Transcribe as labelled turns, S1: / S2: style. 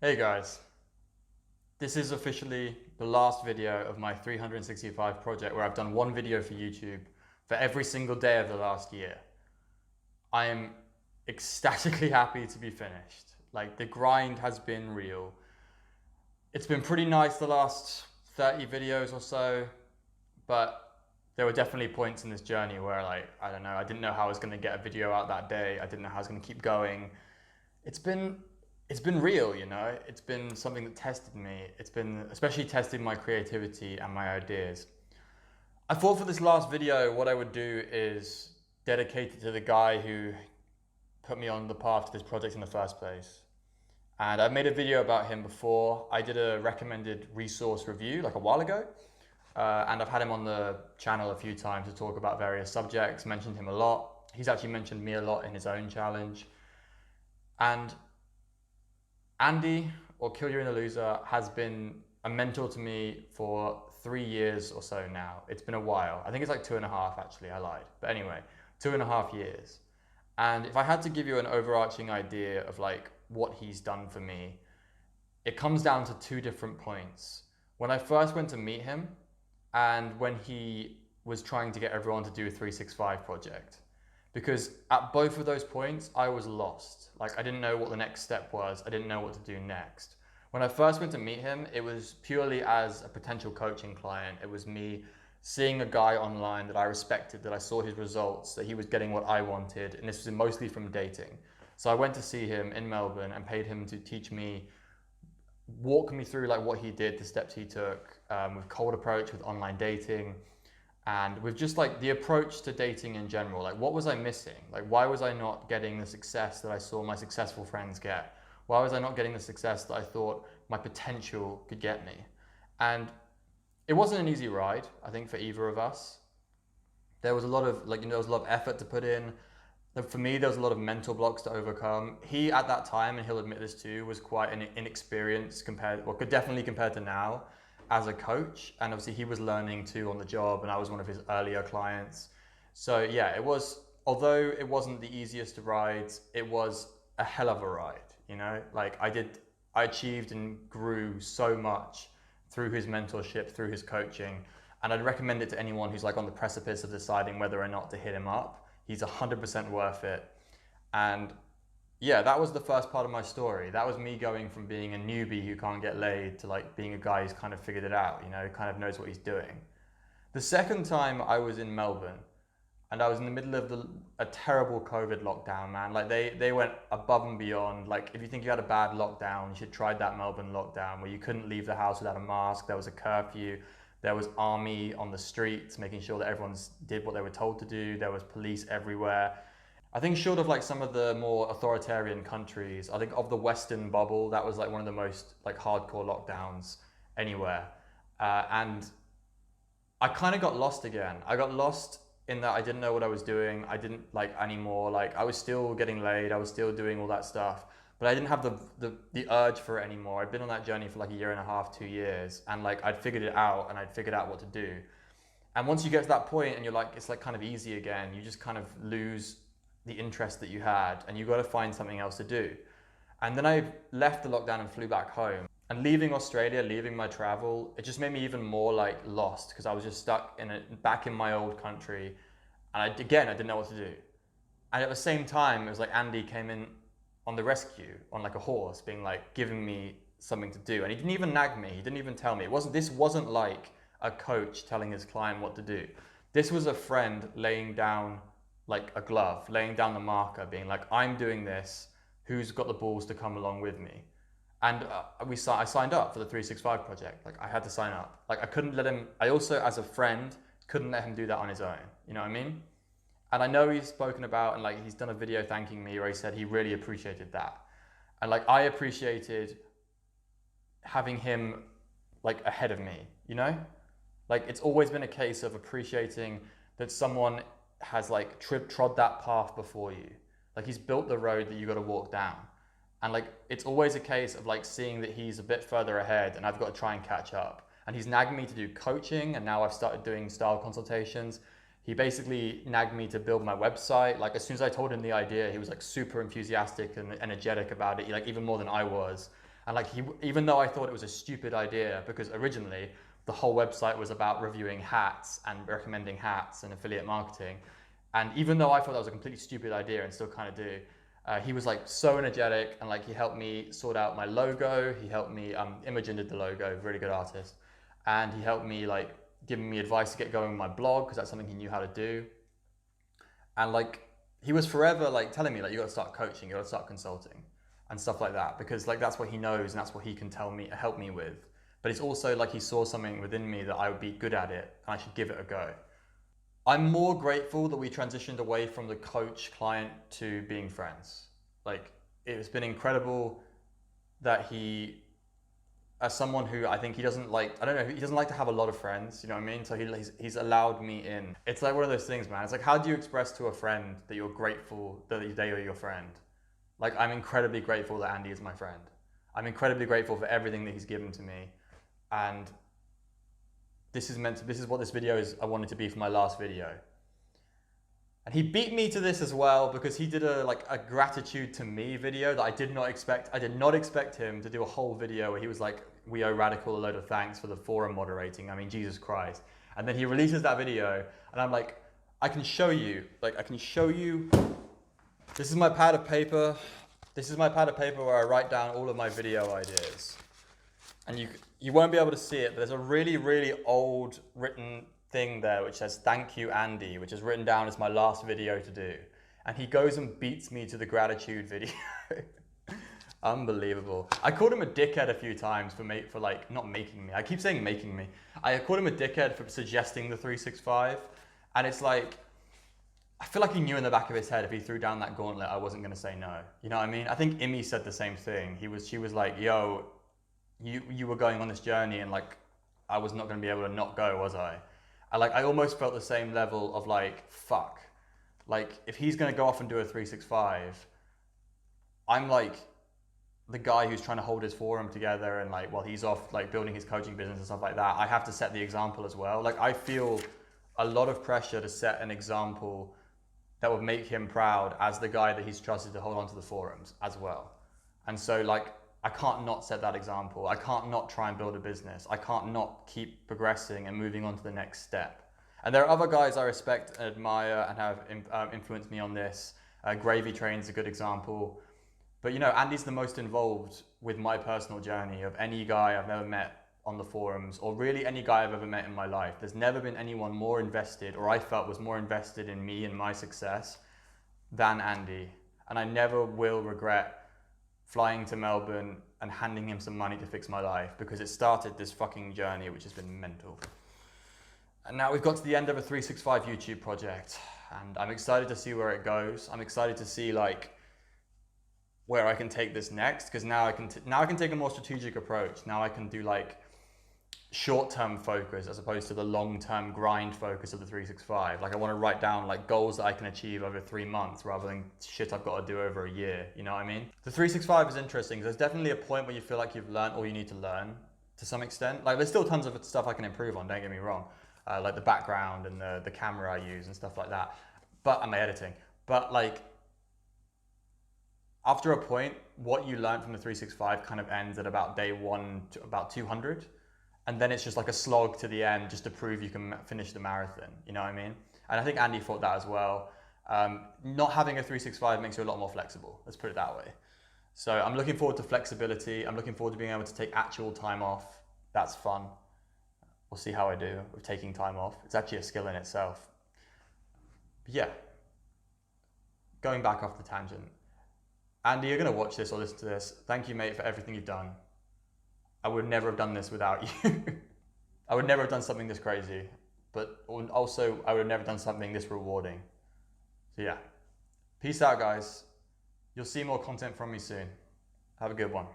S1: Hey guys, this is officially the last video of my 365 project where I've done one video for YouTube for every single day of the last year. I am ecstatically happy to be finished. Like the grind has been real. It's been pretty nice the last 30 videos or so, but there were definitely points in this journey where I don't know, I didn't know how I was going to get a video out that day. I didn't know how I was going to keep going. It's been it's been real, you know. It's been something that tested me. It's been especially testing my creativity and my ideas. I thought for this last video, what I would do is dedicate it to the guy who put me on the path to this project in the first place. And I've made a video about him before. I did a recommended resource review like a while ago. And I've had him on the channel a few times to talk about various subjects, mentioned him a lot. He's actually mentioned me a lot in his own challenge. And Andy, or Kill Your Inner Loser, has been a mentor to me for 3 years or so now. It's been a while. I think it's like 2.5 actually, I lied. But anyway, 2.5 years. And if I had to give you an overarching idea of like what he's done for me, it comes down to two different points. When I first went to meet him and when he was trying to get everyone to do a 365 project. Because at both of those points, I was lost. Like I didn't know what the next step was. I didn't know what to do next. When I first went to meet him, it was purely as a potential coaching client. It was me seeing a guy online that I respected, that I saw his results, that he was getting what I wanted. And this was mostly from dating. So I went to see him in Melbourne and paid him to teach me, walk me through like what he did, the steps he took with cold approach, with online dating, and with just like the approach to dating in general. Like what was I missing? Like why was I not getting the success that I saw my successful friends get? Why was I not getting the success that I thought my potential could get me? And it wasn't an easy ride, I think, for either of us. There was a lot of there was a lot of effort to put in. For me, there was a lot of mental blocks to overcome. He, at that time, and he'll admit this too, was quite an inexperienced compared, well, could definitely compared to now as a coach. And obviously he was learning too on the job, and I was one of his earlier clients. So yeah, it was, although it wasn't the easiest of rides, it was a hell of a ride, you know? Like I achieved and grew so much through his mentorship, through his coaching. And I'd recommend it to anyone who's like on the precipice of deciding whether or not to hit him up. He's 100% worth it. And yeah, that was the first part of my story. That was me going from being a newbie who can't get laid to like being a guy who's kind of figured it out, you know, kind of knows what he's doing. The second time I was in Melbourne and I was in the middle of a terrible COVID lockdown, man. Like they went above and beyond. Like if you think you had a bad lockdown, you should try that Melbourne lockdown where you couldn't leave the house without a mask. There was a curfew. There was army on the streets making sure that everyone did what they were told to do. There was police everywhere. I think short of like some of the more authoritarian countries, I think of the Western bubble, that was like one of the most like hardcore lockdowns anywhere. And I kind of got lost again. I got lost in that I didn't know what I was doing. I didn't like anymore. Like I was still getting laid. I was still doing all that stuff, but I didn't have the urge for it anymore. I'd been on that journey for like a year and a half, 2 years, and like I'd figured it out and I'd figured out what to do. And once you get to that point and you're like, it's like kind of easy again, you just kind of lose the interest that you had and you got to find something else to do. And then I left the lockdown and flew back home. And leaving Australia, leaving my travel, it just made me even more like lost because I was just stuck in it, back in my old country. And I didn't know what to do. And at the same time, it was like Andy came in on the rescue on like a horse, being like giving me something to do. And he didn't even nag me. He didn't even tell me. This wasn't like a coach telling his client what to do. This was a friend laying down like a glove, laying down the marker, being like, I'm doing this. Who's got the balls to come along with me? And I signed up for the 365 project. Like I had to sign up. Like I couldn't let him, I also as a friend couldn't let him do that on his own. You know what I mean? And I know he's spoken about and like he's done a video thanking me where he said he really appreciated that. And like I appreciated having him like ahead of me, you know? Like it's always been a case of appreciating that someone has like trod that path before you. Like he's built the road that you got to walk down. And like it's always a case of like seeing that he's a bit further ahead and I've got to try and catch up. And he's nagged me to do coaching and now I've started doing style consultations. He basically nagged me to build my website. Like as soon as I told him the idea, he was like super enthusiastic and energetic about it, like even more than I was. And like even though I thought it was a stupid idea, because originally the whole website was about reviewing hats and recommending hats and affiliate marketing. And even though I thought that was a completely stupid idea and still kind of do, he was like so energetic, and like he helped me sort out my logo. He helped me, Imogen did the logo, really good artist. And he helped me like giving me advice to get going with my blog, because that's something he knew how to do. And like, he was forever like telling me like, you got to start coaching, you got to start consulting and stuff like that, because like that's what he knows and that's what he can help me with. But it's also like he saw something within me that I would be good at it and I should give it a go. I'm more grateful that we transitioned away from the coach client to being friends. Like, it's been incredible that he, as someone who I think he doesn't like, I don't know, he doesn't like to have a lot of friends, you know what I mean? So he's allowed me in. It's like one of those things, man. It's like, how do you express to a friend that you're grateful that they are your friend? Like, I'm incredibly grateful that Andy is my friend. I'm incredibly grateful for everything that he's given to me. And this is what this video is, I wanted to be for my last video. And he beat me to this as well, because he did a gratitude to me video that I did not expect. I did not expect him to do a whole video where he was like, we owe Radical a load of thanks for the forum moderating. I mean, Jesus Christ. And then he releases that video and I'm like, I can show you. This is my pad of paper. This is my pad of paper where I write down all of my video ideas. And you won't be able to see it, but there's a really, really old written thing there which says, thank you, Andy, which is written down as my last video to do. And he goes and beats me to the gratitude video. Unbelievable. I called him a dickhead a few times for like not making me. I keep saying making me. I called him a dickhead for suggesting the 365. And it's like, I feel like he knew in the back of his head if he threw down that gauntlet, I wasn't going to say no. You know what I mean? I think Imi said the same thing. She was like, yo, you were going on this journey and like, I was not going to be able to not go, was I? I almost felt the same level of like, fuck. Like, if he's going to go off and do a 365, I'm like the guy who's trying to hold his forum together, and like, while he's off like building his coaching business and stuff like that, I have to set the example as well. Like, I feel a lot of pressure to set an example that would make him proud as the guy that he's trusted to hold on to the forums as well. And so like, I can't not set that example. I can't not try and build a business. I can't not keep progressing and moving on to the next step. And there are other guys I respect and admire and have influenced me on this. Gravy Train's a good example. But you know, Andy's the most involved with my personal journey of any guy I've ever met on the forums, or really any guy I've ever met in my life. There's never been anyone more invested, or I felt was more invested in me and my success than Andy. And I never will regret flying to Melbourne and handing him some money to fix my life, because it started this fucking journey which has been mental. And now we've got to the end of a 365 YouTube project, and I'm excited to see where it goes. I'm excited to see like where I can take this next, because now I can take a more strategic approach. Now I can do like short-term focus as opposed to the long-term grind focus of the 365. Like, I want to write down like goals that I can achieve over 3 months rather than shit I've got to do over a year. You know what I mean? The 365 is interesting. There's definitely a point where you feel like you've learned all you need to learn to some extent. Like, there's still tons of stuff I can improve on, don't get me wrong. Like the background and the camera I use and stuff like that. And my editing. But like, after a point, what you learn from the 365 kind of ends at about day 1 to about 200. And then it's just like a slog to the end just to prove you can finish the marathon. You know what I mean? And I think Andy thought that as well. Not having a 365 makes you a lot more flexible. Let's put it that way. So I'm looking forward to flexibility. I'm looking forward to being able to take actual time off. That's fun. We'll see how I do with taking time off. It's actually a skill in itself. But yeah, going back off the tangent. Andy, you're going to watch this or listen to this. Thank you, mate, for everything you've done. I would never have done this without you. I would never have done something this crazy, but also I would have never done something this rewarding. So yeah, peace out, guys. You'll see more content from me soon. Have a good one.